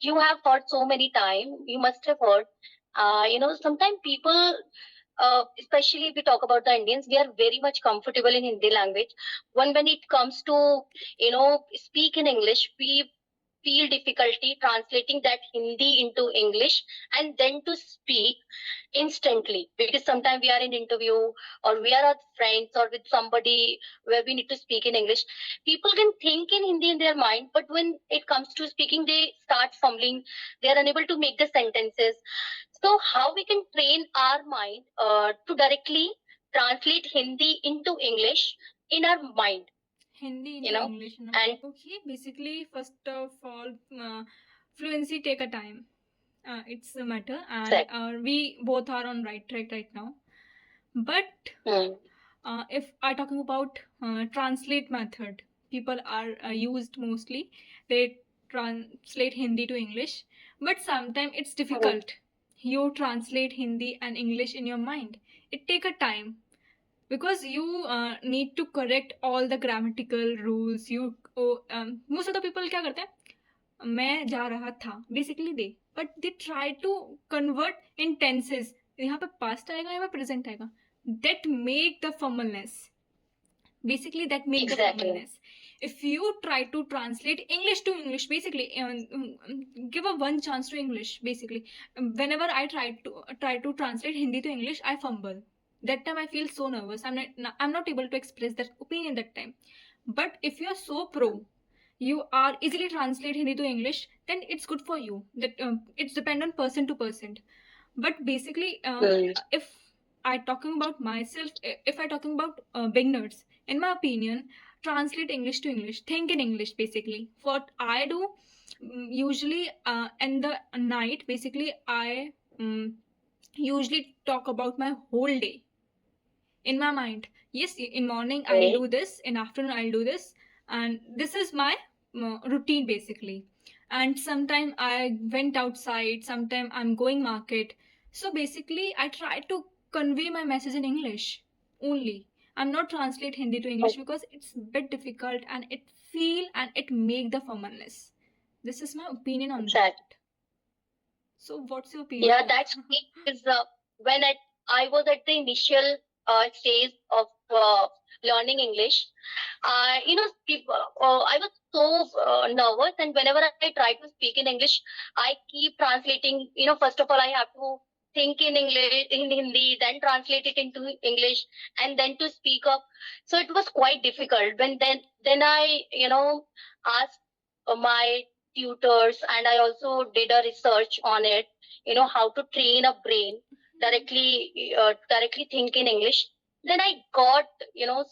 you have heard so many times, you must have heard, sometimes people, especially if we talk about the Indians, we are very much comfortable in Hindi language. When it comes to, speak in English, we feel difficulty translating that Hindi into English and then to speak instantly, because sometimes we are in interview or we are with friends or with somebody where we need to speak in English. People can think in Hindi in their mind, but when it comes to speaking, they start fumbling. They are unable to make the sentences. So how we can train our mind to directly translate Hindi into English in our mind? Hindi into English. And okay, basically, first of all, fluency take a time. It's a matter, and we both are on right track right now. But if I'm talking about translate method, people are used mostly. They translate Hindi to English, but sometimes it's difficult. You translate Hindi and English in your mind. It take a time because you need to correct all the grammatical rules. Most of the people क्या करते हैं, मैं जा रहा था, basically they, but they try to convert in tenses. यहाँ पे past आएगा, यहाँ पे present आएगा. That make the fumbleness. Basically, that make the fumbleness. If you try to translate English to English, basically, give a one chance to English. Basically, whenever I try to translate Hindi to English, I fumble. That time I feel so nervous. I'm not able to express that opinion that time. But if you are so pro, you are easily translate Hindi to English, then it's good for you. That it's depend on person to person. But basically, if I talking about myself, if I talking about beginners, in my opinion, translate English to English. Think in English, basically. What I do, usually in the night, basically, I usually talk about my whole day in my mind. Yes, in morning I'll do this, in afternoon I'll do this, and this is my routine basically. And sometime I went outside, sometime I'm going market. So basically I try to convey my message in English only. I'm not translate Hindi to English because it's a bit difficult and it feel and it make the fumbleness. This is my opinion on that. So what's your opinion? Yeah, that's great. Because when I was at the initial stage of learning English, I was so nervous, and whenever I try to speak in English, I keep translating. First of all, I have to think in English, in Hindi, then translate it into English, and then to speak up. So it was quite difficult. Then I asked my tutors, and I also did a research on it. How to train a brain directly think in English. Then I got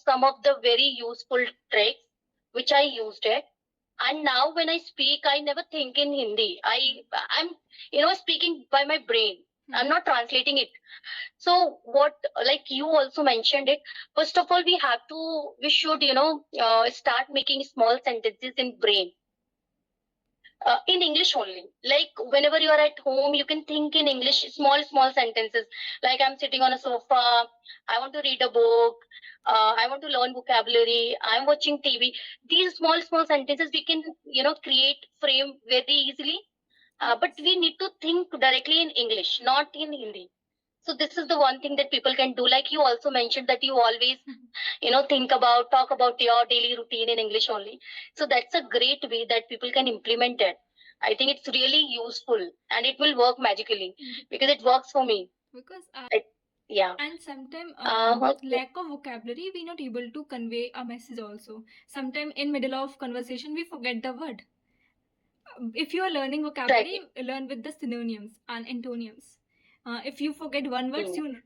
some of the very useful tricks which I used it. And now when I speak, I never think in Hindi. I'm speaking by my brain. I'm not translating it. So what, like you also mentioned it, first of all, we should start making small sentences in brain. In English only. Like whenever you are at home, you can think in English, small sentences. Like I'm sitting on a sofa, I want to read a book, I want to learn vocabulary, I'm watching TV. These small sentences we can, create frame very easily. But we need to think directly in English, not in Hindi. So this is the one thing that people can do. Like you also mentioned that you always, talk about your daily routine in English only. So that's a great way that people can implement it. I think it's really useful and it will work magically because it works for me. Because yeah. And sometimes lack of vocabulary, we not able to convey a message also. Sometimes in middle of conversation, we forget the word. If you are learning vocabulary, learn with the synonyms and antonyms. If you forget one word, you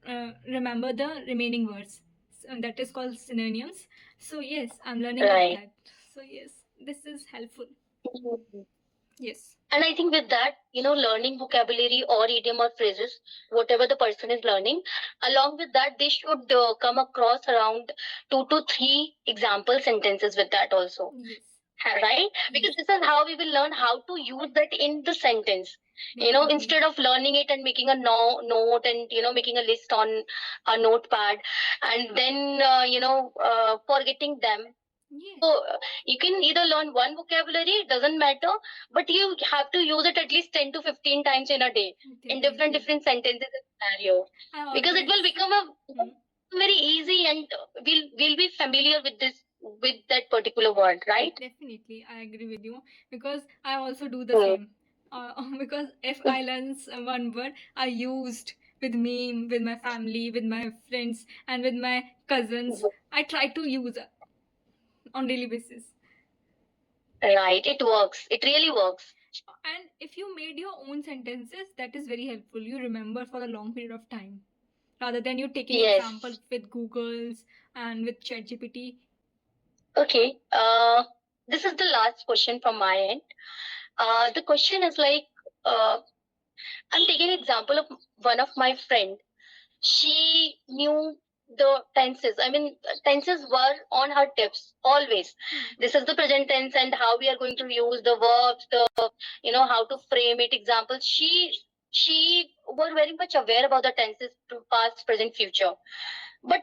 remember the remaining words. So that is called synonyms. So yes, I'm learning with that. So yes, this is helpful. Yes. And I think with that, learning vocabulary or idiom or phrases, whatever the person is learning, along with that, they should come across around 2 to 3 example sentences with that also. Yes. Right? Because this is how we will learn how to use that in the sentence. Instead of learning it and making a note and, making a list on a notepad and then, forgetting them. Yes. So you can either learn one vocabulary, doesn't matter, but you have to use it at least 10 to 15 times in a day in different Definitely. sentences and scenarios, I because it will always. become very easy, and we'll be familiar with that particular word, right? Definitely, I agree with you because I also do the same. Because if I learn one word, I used with me, with my family, with my friends, and with my cousins. I try to use on daily basis. Right, it works. It really works. And if you made your own sentences, that is very helpful. You remember for a long period of time rather than you taking example Yes. with Google's and with ChatGPT. Okay. This is the last question from my end. The question is like, uh, I'm taking an example of one of my friend. She knew the tenses. I mean, tenses were on her tips always. This is the present tense and how we are going to use the verbs, how to frame it, examples. She was very much aware about the tenses to past, present, future, but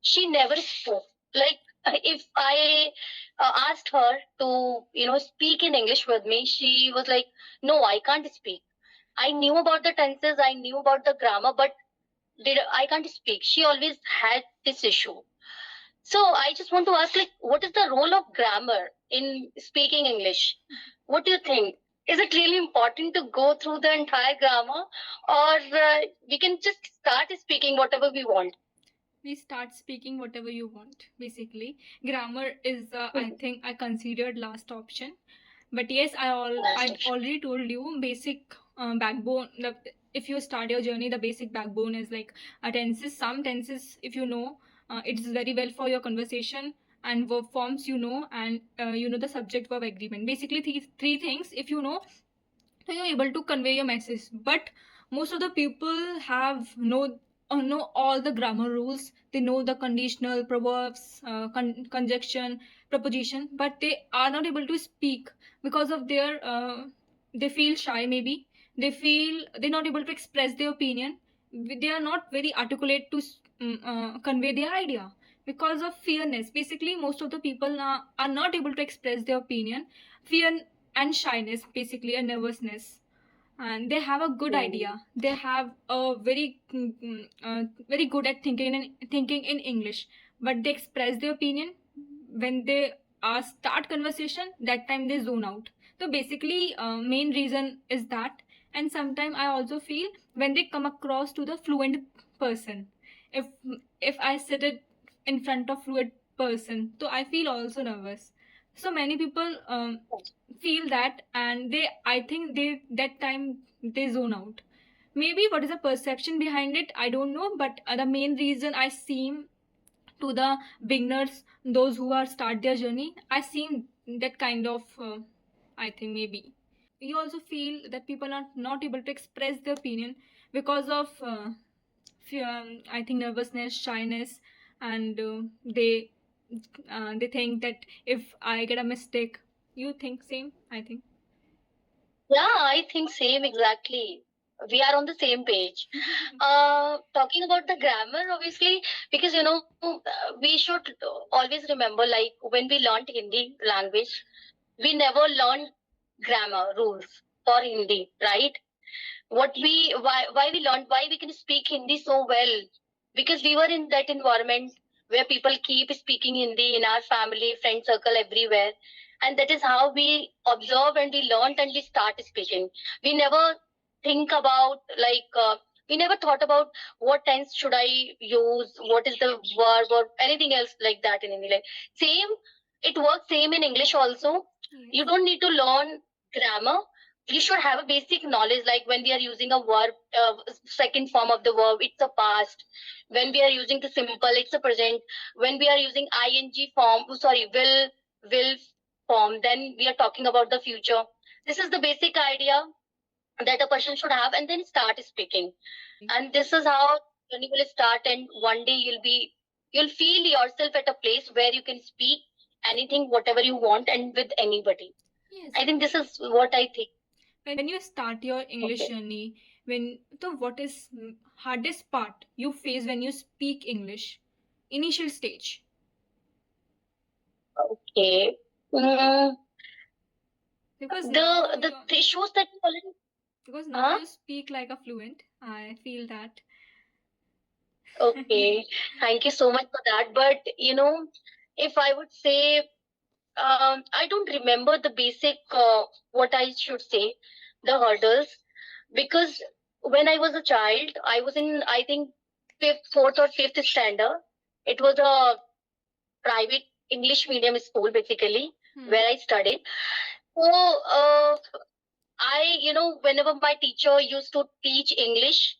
she never spoke. Like if I asked her to speak in English with me, she was like, "No, I can't speak. I knew about the tenses, I knew about the grammar, but I can't speak." She always had this issue. So I just want to ask, like, what is the role of grammar in speaking English? What do you think? Is it really important to go through the entire grammar, or we can just start speaking whatever we want? We start speaking whatever you want. Basically, grammar is, I think, I considered last option. But yes, I already told you basic backbone. If you start your journey, the basic backbone is like tenses. Some tenses, if you know, it's very well for your conversation, and verb forms you know, and you know the subject verb agreement. Basically, three things. If you know, so you're able to convey your message. But most of the people have know all the grammar rules. They know the conditional, proverbs, conjunction, preposition, but they are not able to speak because of their they feel shy. Maybe they feel they're not able to express their opinion. They are not very articulate to convey their idea because of fearness. Basically, most of the people are not able to express their opinion. Fear and shyness, basically a nervousness, and they have a good idea. They have a very good at thinking in English, but they express their opinion when they start conversation. That time they zone out. So basically, main reason is that. And sometimes I also feel when they come across to the fluent person, if I sit it in front of fluent person, so I feel also nervous. So many people feel that, and they, I think they, that time they zone out. Maybe what is the perception behind it, I don't know, but the main reason I seem to the beginners, those who are start their journey, I seem that kind of I think maybe you also feel that people are not able to express their opinion because of fear, I think nervousness, shyness, and they think that if I get a mistake. You think same, I think. Yeah, I think same exactly. We are on the same page. Talking about the grammar, obviously, because we should always remember, like when we learned Hindi language, we never learned grammar rules for Hindi, right? Why we learned, why we can speak Hindi so well, because we were in that environment where people keep speaking Hindi in our family, friend circle, everywhere, and that is how we observe and we learned and we start speaking. We never think about, like, we never thought about what tense should I use, what is the verb or anything else like that in Hindi. Like, same, it works same in English also. Yes. You don't need to learn grammar. You should have a basic knowledge, like when we are using a verb, second form of the verb, it's a past. When we are using the simple, it's a present. When we are using ing form, will form, then we are talking about the future. This is the basic idea that a person should have, and then start speaking. And this is how journey will start, and one day you'll feel yourself at a place where you can speak anything, whatever you want, and with anybody. Yes. I think this is what I think. When you start your English Okay. journey, when so what is hardest part you face when you speak English? Initial stage. Okay. Mm, Because now the issues that you already. because now Huh? you speak like a fluent. I feel that. Okay. Thank you so much for that. But if I would say, I don't remember the basic what I should say, the hurdles, because when I was a child, I was in, I think, fourth or fifth standard. It was a private English medium school, basically, where I studied. So, whenever my teacher used to teach English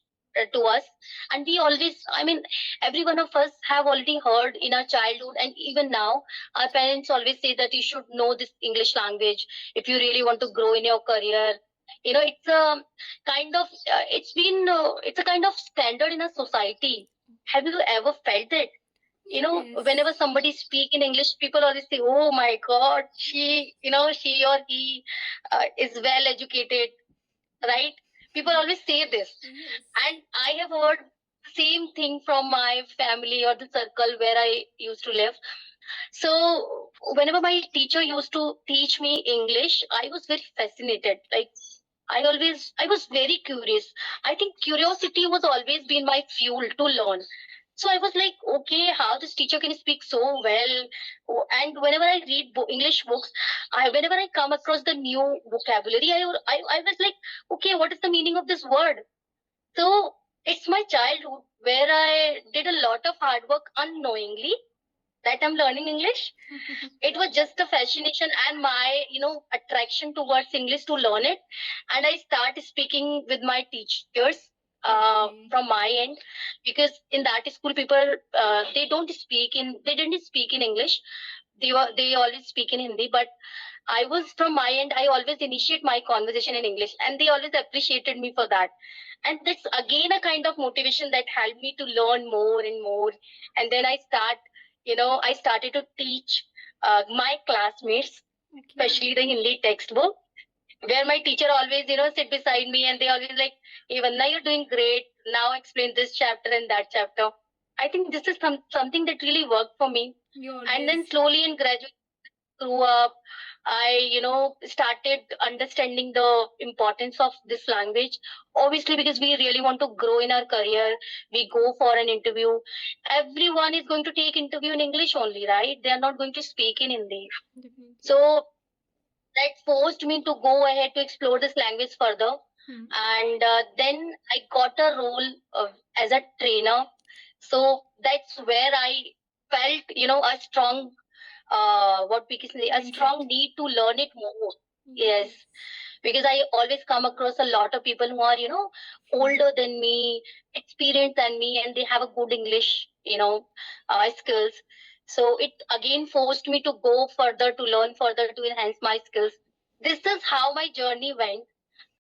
to us, and we always, I mean, every one of us have already heard in our childhood, and even now, our parents always say that you should know this English language if you really want to grow in your career. It's a kind of, it's a kind of standard in a society. Have you ever felt it? Whenever somebody speak in English, people always say, oh my God, she or he is well educated, right? People always say this. Yes. And I have heard same thing from my family or the circle where I used to live. So whenever my teacher used to teach me English, I was very fascinated. Like, I was very curious. I think curiosity was always been my fuel to learn. So I was like, okay, how this teacher can speak so well. And whenever I read English books, whenever I come across the new vocabulary, I was like, okay, what is the meaning of this word? So it's my childhood where I did a lot of hard work unknowingly that I'm learning English. It was just a fascination and my, attraction towards English to learn it. And I start speaking with my teachers from my end, because in that school people they didn't speak in English. They always speak in Hindi, but I was from my end, I always initiate my conversation in English, and they always appreciated me for that. And that's again a kind of motivation that helped me to learn more and more. And then I started to teach my classmates, especially the Hindi textbook, where my teacher always, sit beside me and they always like, hey, Vanna, you're doing great. Now explain this chapter and that chapter. I think this is something that really worked for me. And then slowly and gradually grew up. I, started understanding the importance of this language. Obviously, because we really want to grow in our career, we go for an interview. Everyone is going to take interview in English only, right? They are not going to speak in Hindi. Definitely. So that forced me to go ahead to explore this language further. And then I got a role as a trainer. So that's where I felt, a strong what we can say, a strong need to learn it more. Yes, because I always come across a lot of people who are, older than me, experienced than me, and they have a good English, skills. So it again forced me to go further, to learn further, to enhance my skills. This is how my journey went.